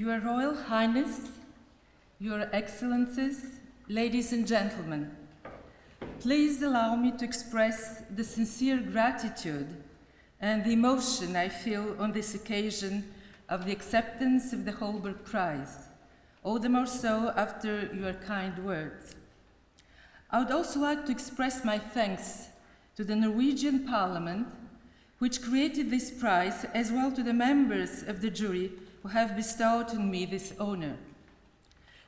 Your Royal Highness, Your Excellencies, ladies and gentlemen, please allow me to express the sincere gratitude and the emotion I feel on this occasion of the acceptance of the Holberg Prize, all the more so after your kind words. I would also like to express my thanks to the Norwegian Parliament, which created this prize, as well to the members of the jury who have bestowed on me this honor.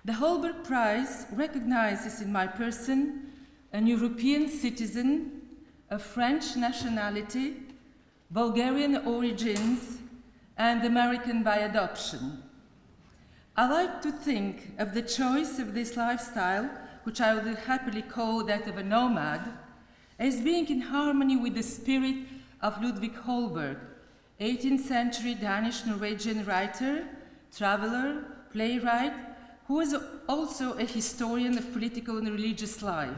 The Holberg Prize recognizes in my person an European citizen of French nationality, Bulgarian origins, and American by adoption. I like to think of the choice of this lifestyle, which I would happily call that of a nomad, as being in harmony with the spirit of Ludvig Holberg, 18th century Danish-Norwegian writer, traveler, playwright, who was also a historian of political and religious life.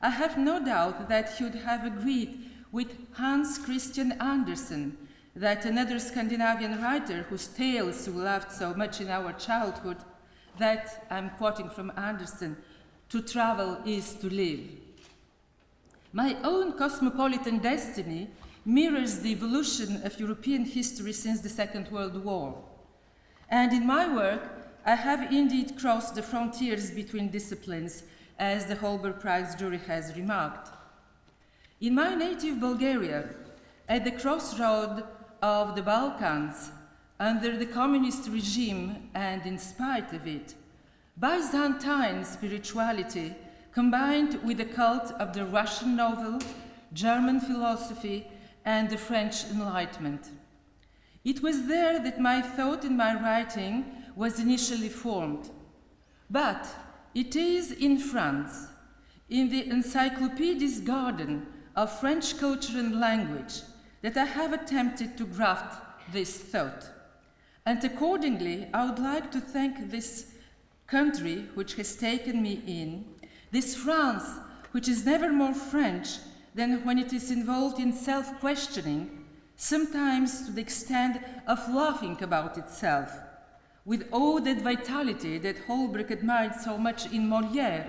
I have no doubt that he would have agreed with Hans Christian Andersen, that another Scandinavian writer whose tales we loved so much in our childhood, that, I'm quoting from Andersen, "To travel is to live." My own cosmopolitan destiny mirrors the evolution of European history since the Second World War. And in my work, I have indeed crossed the frontiers between disciplines, as the Holberg Prize jury has remarked. In my native Bulgaria, at the crossroad of the Balkans, under the communist regime and in spite of it, Byzantine spirituality combined with the cult of the Russian novel, German philosophy, and the French Enlightenment. It was there that my thought and my writing was initially formed. But it is in France, in the encyclopedic garden of French culture and language, that I have attempted to graft this thought. And accordingly, I would like to thank this country which has taken me in, this France which is never more French than when it is involved in self-questioning, sometimes to the extent of laughing about itself, with all that vitality that Holberg admired so much in Molière,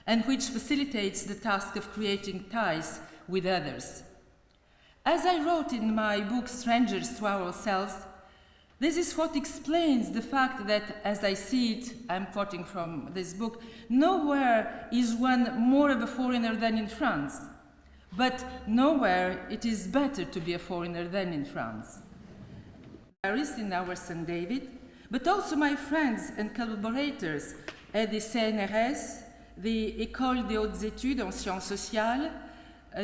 and which facilitates the task of creating ties with others. As I wrote in my book Strangers to Ourselves, this is what explains the fact that, as I see it, I'm quoting from this book, nowhere is one more of a foreigner than in France, but nowhere it is better to be a foreigner than in France. Paris, in our St. David, but also my friends and collaborators at the CNRS, the École des Hautes Études en Sciences Sociales,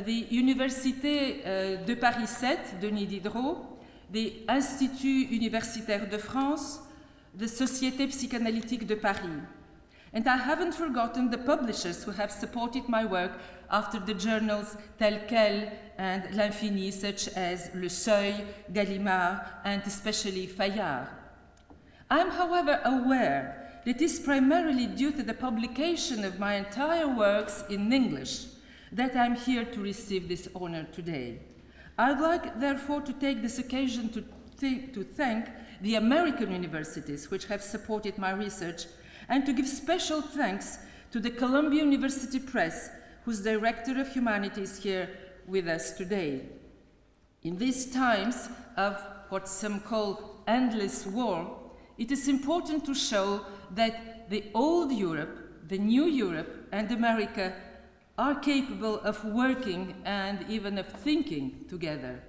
the Université de Paris 7, Denis Diderot, the Institut Universitaire de France, the Société Psychanalytique de Paris. And I haven't forgotten the publishers who have supported my work after the journals Tel Quel and L'Infini, such as Le Seuil, Gallimard, and especially Fayard. I am, however, aware that it is primarily due to the publication of my entire works in English that I am here to receive this honor today. I would like, therefore, to take this occasion to thank the American universities which have supported my research, and to give special thanks to the Columbia University Press, whose Director of Humanities is here with us today. In these times of what some call endless war, it is important to show that the old Europe, the new Europe, and America are capable of working and even of thinking together.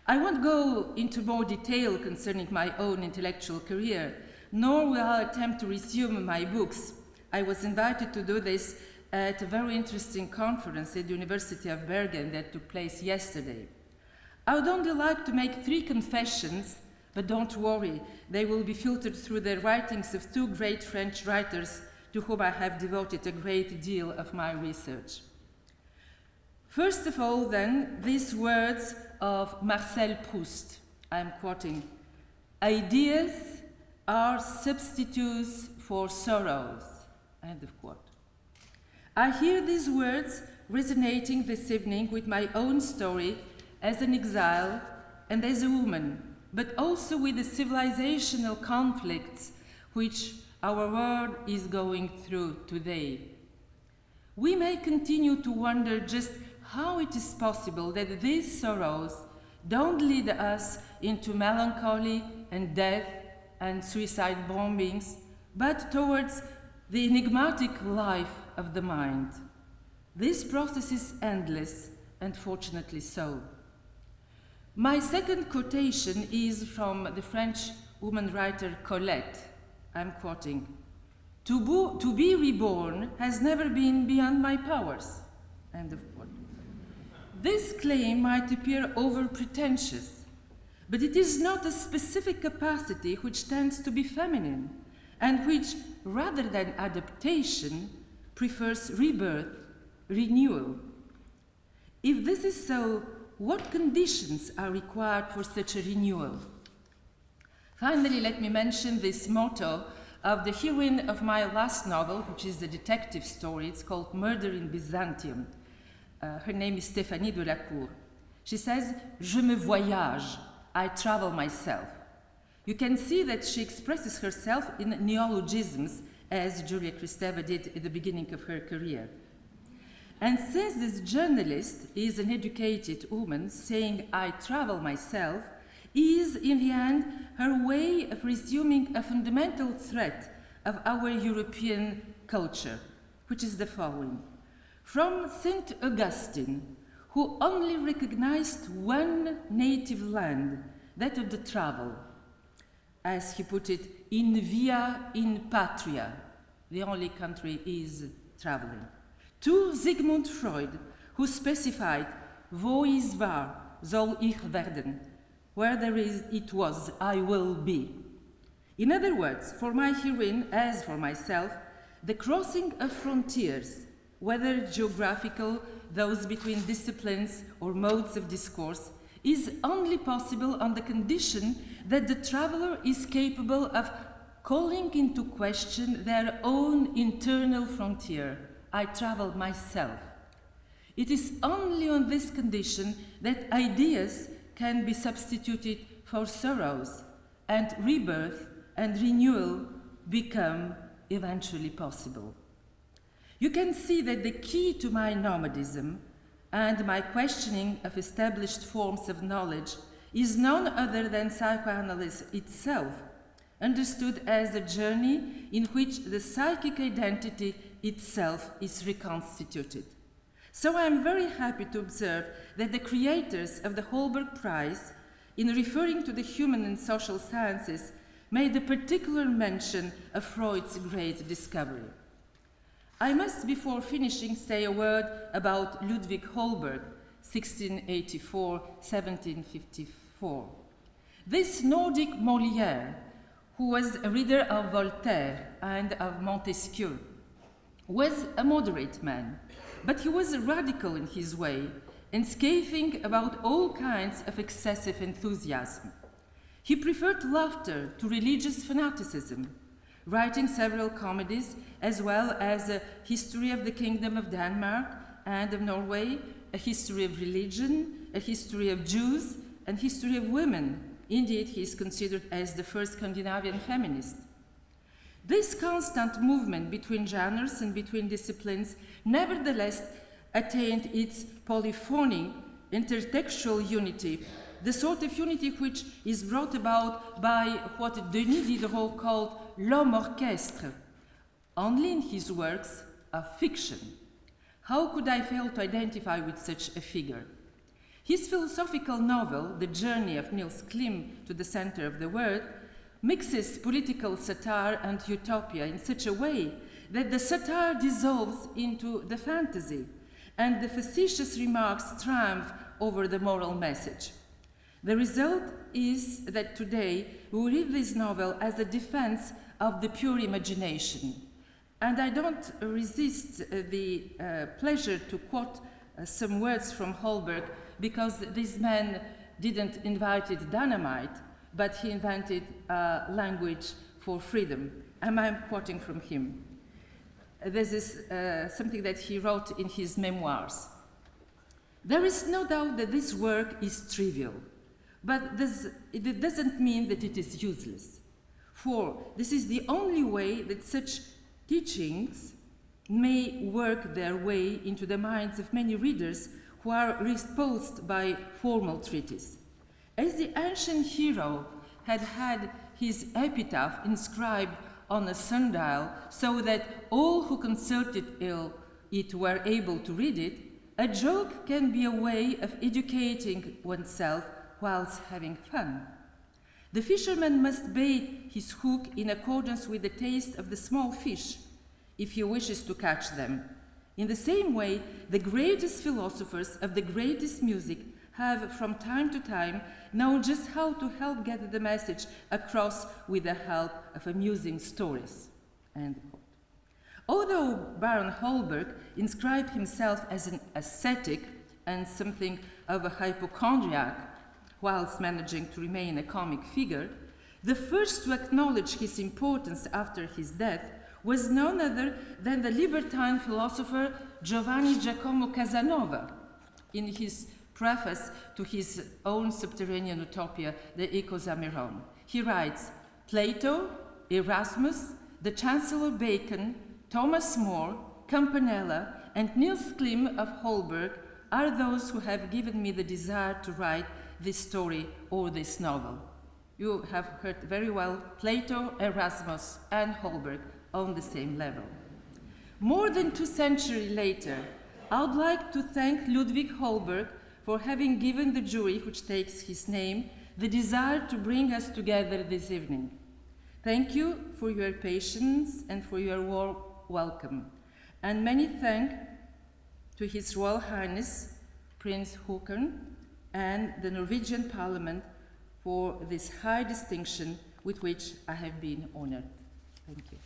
I won't go into more detail concerning my own intellectual career, nor will I attempt to resume my books. I was invited to do this at a very interesting conference at the University of Bergen that took place yesterday. I would only like to make 3 confessions, but don't worry, they will be filtered through the writings of 2 great French writers to whom I have devoted a great deal of my research. First of all, then, these words of Marcel Proust. I'm quoting, "Ideas are substitutes for sorrows," end of quote. I hear these words resonating this evening with my own story as an exile and as a woman, but also with the civilizational conflicts which our world is going through today. We may continue to wonder just how it is possible that these sorrows don't lead us into melancholy and death and suicide bombings, but towards the enigmatic life of the mind. This process is endless, and fortunately so. My second quotation is from the French woman writer Colette. I'm quoting, to be reborn has never been beyond my powers." End of quote. This claim might appear over-pretentious, but it is not a specific capacity which tends to be feminine, and which, rather than adaptation, prefers rebirth, renewal. If this is so, what conditions are required for such a renewal? Finally, let me mention this motto of the heroine of my last novel, which is a detective story. It's called Murder in Byzantium. Her name is Stéphanie Delacour. She says, "Je me voyage, I travel myself." You can see that she expresses herself in neologisms, as Julia Kristeva did at the beginning of her career. And since this journalist is an educated woman saying, "I travel myself," is in the end her way of resuming a fundamental threat of our European culture, which is the following. From St. Augustine, who only recognized one native land, that of the travel, as he put it, in via in patria, the only country is traveling, to Sigmund Freud, who specified, "Wo is war, soll ich werden," where there is, it was, I will be. In other words, for my heroine, as for myself, the crossing of frontiers, whether geographical, those between disciplines or modes of discourse, is only possible on the condition that the traveler is capable of calling into question their own internal frontier. I travel myself. It is only on this condition that ideas can be substituted for sorrows, and rebirth and renewal become eventually possible. You can see that the key to my nomadism and my questioning of established forms of knowledge is none other than psychoanalysis itself, understood as a journey in which the psychic identity itself is reconstituted. So I am very happy to observe that the creators of the Holberg Prize, in referring to the human and social sciences, made a particular mention of Freud's great discovery. I must, before finishing, say a word about Ludwig Holberg, 1684-1754. This Nordic Molière, who was a reader of Voltaire and of Montesquieu, was a moderate man, but he was radical in his way and scathing about all kinds of excessive enthusiasm. He preferred laughter to religious fanaticism, writing several comedies, as well as a history of the Kingdom of Denmark and of Norway, a history of religion, a history of Jews, and history of women. Indeed, he is considered as the first Scandinavian feminist. This constant movement between genres and between disciplines nevertheless attained its polyphony, intertextual unity, the sort of unity which is brought about by what Denis Diderot called l'homme orchestre, only in his works of fiction. How could I fail to identify with such a figure? His philosophical novel, The Journey of Niels Klim to the Center of the World, mixes political satire and utopia in such a way that the satire dissolves into the fantasy, and the facetious remarks triumph over the moral message. The result is that today we read this novel as a defense of the pure imagination. And I don't resist the pleasure to quote some words from Holberg, because this man didn't invent dynamite, but he invented a language for freedom. And I'm quoting from him. This is something that he wrote in his memoirs. There is no doubt that this work is trivial. But it doesn't mean that it is useless, for this is the only way that such teachings may work their way into the minds of many readers who are repulsed by formal treatise. As the ancient hero had his epitaph inscribed on a sundial so that all who consulted it were able to read it, a joke can be a way of educating oneself whilst having fun. The fisherman must bait his hook in accordance with the taste of the small fish if he wishes to catch them. In the same way, the greatest philosophers of the greatest music have from time to time known just how to help get the message across with the help of amusing stories. End quote. Although Baron Holberg inscribed himself as an ascetic and something of a hypochondriac whilst managing to remain a comic figure, the first to acknowledge his importance after his death was none other than the libertine philosopher Giovanni Giacomo Casanova in his preface to his own subterranean utopia, the Ecosamiron. He writes, Plato, Erasmus, the Chancellor Bacon, Thomas More, Campanella, and Niels Klim of Holberg are those who have given me the desire to write this story or this novel. You have heard very well, Plato, Erasmus, and Holberg on the same level. More than 2 centuries later, I would like to thank Ludwig Holberg for having given the jury, which takes his name, the desire to bring us together this evening. Thank you for your patience and for your warm welcome. And many thanks to His Royal Highness, Prince Haakon, and the Norwegian Parliament for this high distinction with which I have been honored. Thank you.